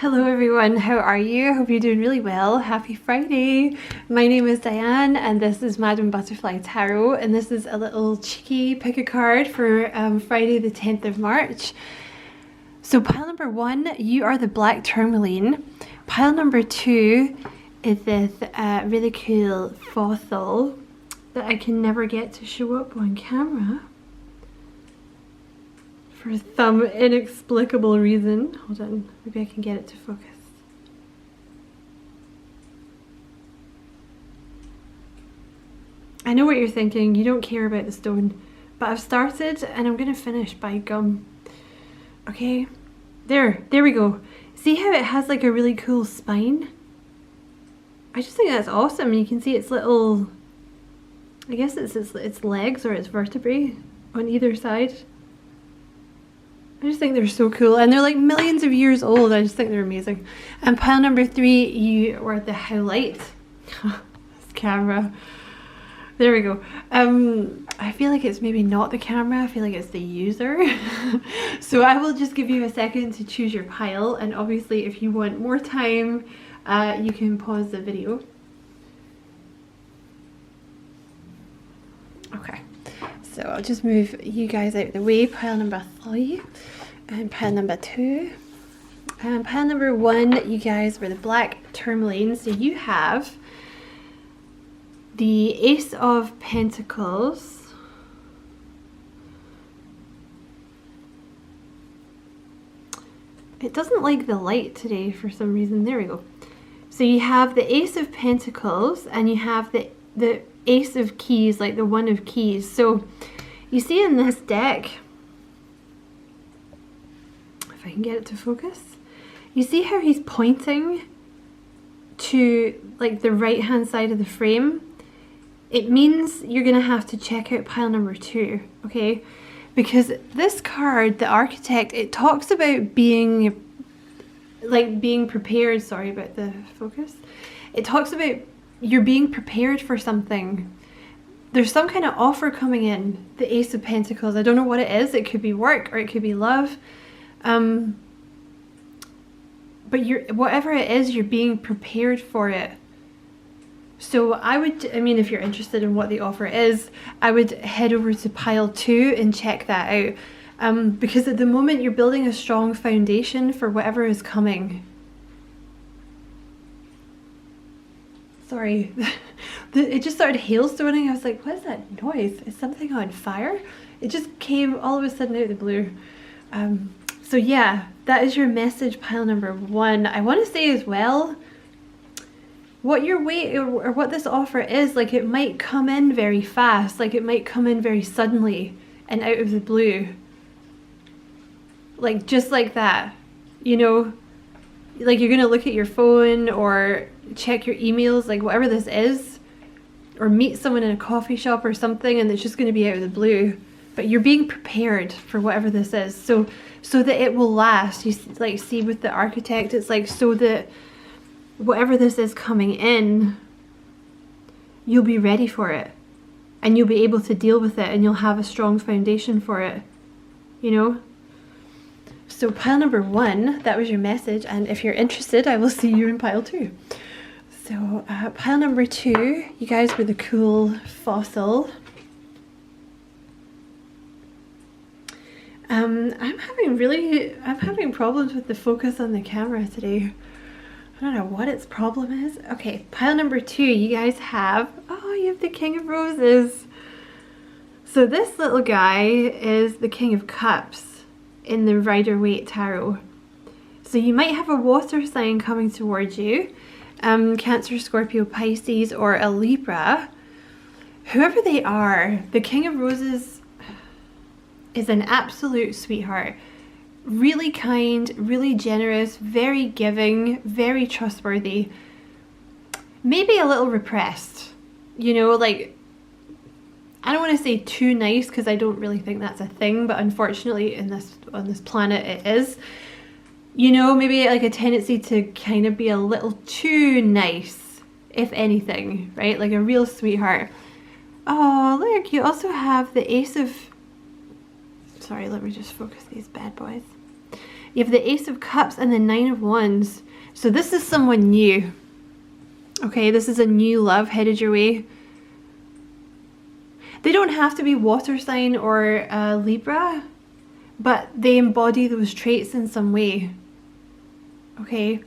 Hello everyone, how are you? I hope you're doing really well. Happy Friday. My name is Diane and this is Madam Butterfly Tarot, and this is a little cheeky pick a card for Friday the 10th of March. So pile number 1, you are the black tourmaline. Pile number 2 is this really cool fossil that I can never get to show up on camera for some inexplicable reason. Hold on, maybe I can get it to focus. I know what you're thinking, you don't care about the stone, but I've started and I'm gonna finish by gum. Okay, there we go. See how it has like a really cool spine? I just think that's awesome. You can see its little, I guess it's its legs or its vertebrae on either side. I just think they're so cool, and they're like millions of years old. I just think they're amazing. And pile number 3, you are the highlight. This camera. There we go. I feel like it's maybe not the camera, I feel like it's the user. So I will just give you a second to choose your pile, and obviously if you want more time, you can pause the video. Okay. So I'll just move you guys out of the way. Pile number 3 and pile number 2 and pile number 1, you guys were the black tourmaline. So you have the Ace of Pentacles, it doesn't like the light today for some reason. There we go. So you have the Ace of Pentacles and you have the Ace of Keys, like the One of Keys. So you see in this deck, if I can get it to focus, you see how he's pointing to like the right hand side of the frame? It means you're gonna have to check out pile number 2, okay? Because this card, the Architect, it talks about being prepared. Sorry about the focus. It talks about you're being prepared for something. There's some kind of offer coming in, the Ace of Pentacles. I don't know what it is. It could be work or it could be love. But whatever it is, you're being prepared for it. So I mean, if you're interested in what the offer is, I would head over to pile 2 and check that out. Because at the moment you're building a strong foundation for whatever is coming. Sorry, it just started hailstoning. I was like, what is that noise? Is something on fire? It just came all of a sudden out of the blue. So yeah, that is your message, pile number 1. I want to say as well, what you're waiting, or what this offer is, like it might come in very fast, like it might come in very suddenly and out of the blue. Like just like that, you know? Like you're gonna look at your phone or check your emails, like whatever this is, or meet someone in a coffee shop or something, and it's just gonna be out of the blue. But you're being prepared for whatever this is, so that it will last. You like see with the Architect, it's like so that whatever this is coming in, you'll be ready for it, and you'll be able to deal with it, and you'll have a strong foundation for it, you know? So pile number 1, that was your message, and if you're interested, I will see you in pile 2. So pile number 2, you guys were the cool fossil. I'm having problems with the focus on the camera today. I don't know what its problem is. Okay, pile number 2, you guys have, oh, you have the King of Roses. So this little guy is the King of Cups in the Rider-Waite Tarot. So you might have a water sign coming towards you, Cancer, Scorpio, Pisces, or a Libra. Whoever they are, the King of Roses is an absolute sweetheart. Really kind, really generous, very giving, very trustworthy. Maybe a little repressed, you know, like, I don't want to say too nice because I don't really think that's a thing, but unfortunately on this planet it is. You know, maybe like a tendency to kind of be a little too nice, if anything, right? Like a real sweetheart. Oh, look, you also have the Ace of... Sorry, let me just focus these bad boys. You have the Ace of Cups and the Nine of Wands. So this is someone new. Okay, this is a new love headed your way. They don't have to be water sign or Libra, but they embody those traits in some way. Okay.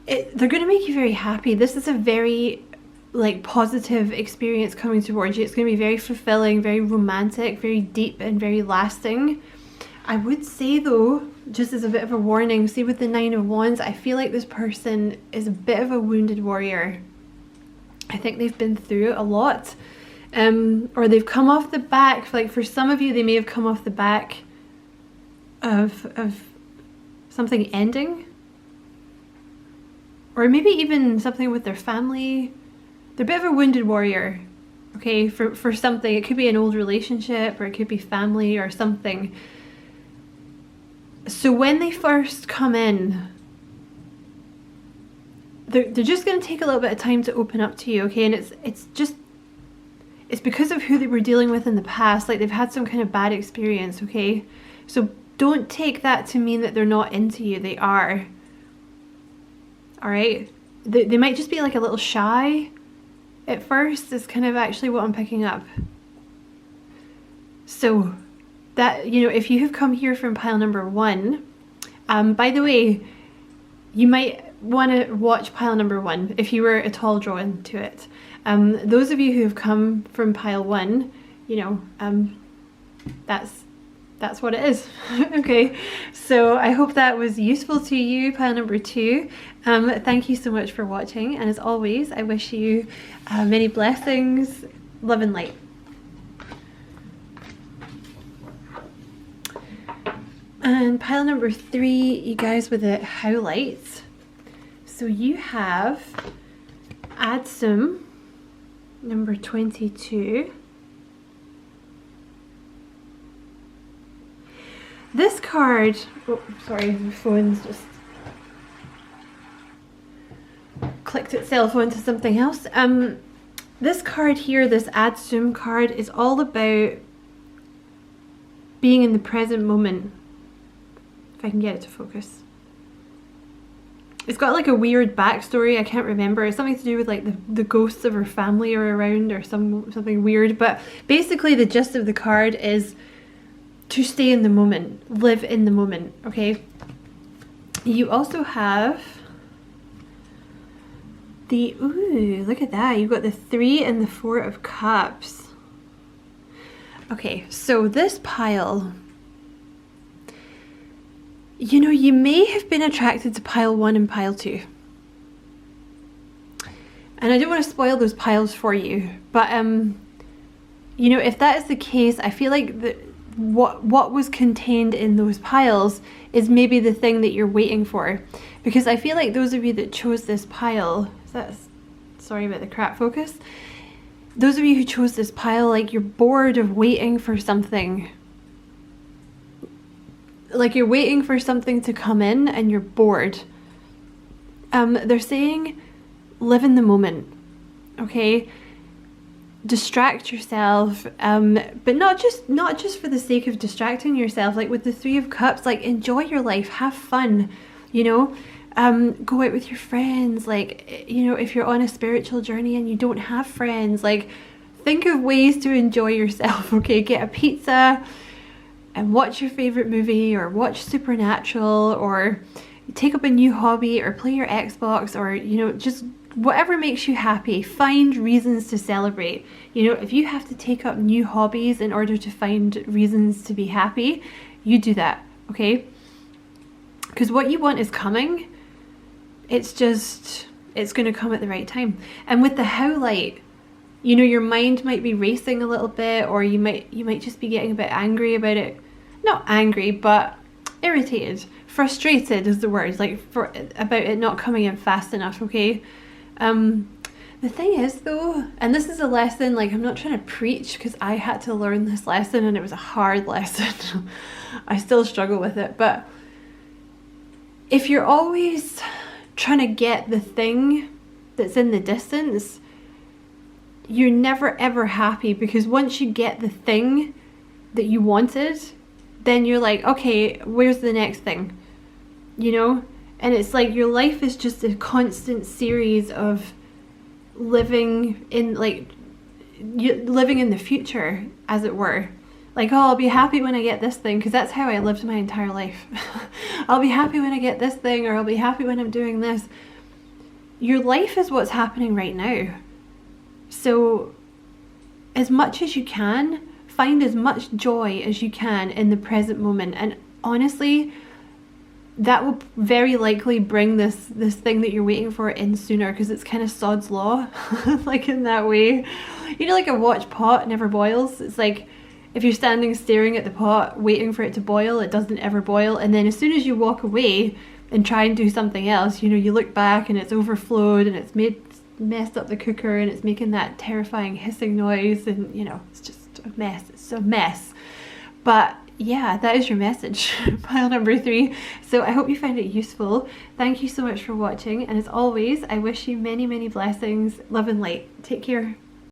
They're going to make you very happy. This is a very like positive experience coming towards you. It's going to be very fulfilling, very romantic, very deep and very lasting. I would say though, just as a bit of a warning, see with the Nine of Wands, I feel like this person is a bit of a wounded warrior. I think they've been through a lot, or they've come off the back, like for some of you they may have come off the back of something ending, or maybe even something with their family. They're a bit of a wounded warrior, okay, for something. It could be an old relationship, or it could be family or something. So when they first come in, they're just going to take a little bit of time to open up to you, okay? And it's because of who they were dealing with in the past. Like they've had some kind of bad experience, okay? So don't take that to mean that they're not into you. They are. All right? They might just be like a little shy at first, is kind of actually what I'm picking up. So that, you know, if you have come here from pile number 1, by the way, you might want to watch pile number 1 if you were at all drawn to it. Those of you who have come from pile 1, you know, that's what it is. Okay, so I hope that was useful to you, pile number 2. Thank you so much for watching, and as always, I wish you many blessings, love and light. And pile number 3, you guys with the highlights. So you have Adsum, number 22. This card, oh sorry, my phone's just clicked itself onto something else. This card here, this Adsum card, is all about being in the present moment. If I can get it to focus. It's got like a weird backstory, I can't remember. It's something to do with like the ghosts of her family are around, or something weird. But basically the gist of the card is to stay in the moment, live in the moment, okay? You also have the, ooh, look at that. You've got the 3 and the 4 of Cups. Okay, so this pile, you know, you may have been attracted to pile 1 and pile 2. And I don't want to spoil those piles for you, but you know, if that is the case, I feel like what was contained in those piles is maybe the thing that you're waiting for. Because I feel like those of you that chose this pile, sorry about the crap focus. Those of you who chose this pile, like you're bored of waiting for something. Like you're waiting for something to come in and you're bored. They're saying live in the moment, okay? Distract yourself, but not just for the sake of distracting yourself. Like with the 3 of Cups, like enjoy your life, have fun, you know? Go out with your friends. Like, you know, if you're on a spiritual journey and you don't have friends, like think of ways to enjoy yourself, okay? Get a pizza and watch your favorite movie, or watch Supernatural, or take up a new hobby, or play your Xbox, or, you know, just whatever makes you happy. Find reasons to celebrate. You know, if you have to take up new hobbies in order to find reasons to be happy, you do that, okay? Because what you want is coming. It's just, it's going to come at the right time. And with the Howlite, you know, your mind might be racing a little bit, or you might just be getting a bit angry about it. Not angry, but irritated. Frustrated is the word, like about it not coming in fast enough, okay? The thing is though, and this is a lesson, like I'm not trying to preach, because I had to learn this lesson and it was a hard lesson. I still struggle with it, but if you're always trying to get the thing that's in the distance, you're never ever happy, because once you get the thing that you wanted, then you're like, okay, where's the next thing? You know? And it's like your life is just a constant series of living in living in the future, as it were. Like, oh, I'll be happy when I get this thing, because that's how I lived my entire life. I'll be happy when I get this thing, or I'll be happy when I'm doing this. Your life is what's happening right now. So as much as you can, find as much joy as you can in the present moment. And honestly, that will very likely bring this thing that you're waiting for in sooner, because it's kind of sod's law. Like, in that way, you know, like a watch pot never boils. It's like, if you're standing staring at the pot waiting for it to boil, it doesn't ever boil. And then as soon as you walk away and try and do something else, you know, you look back and it's overflowed and it's messed up the cooker and it's making that terrifying hissing noise, and you know, it's just a mess. It's a mess. But yeah, that is your message, pile number 3. So I hope you find it useful. Thank you so much for watching, and as always, I wish you many, many blessings, love and light. Take care.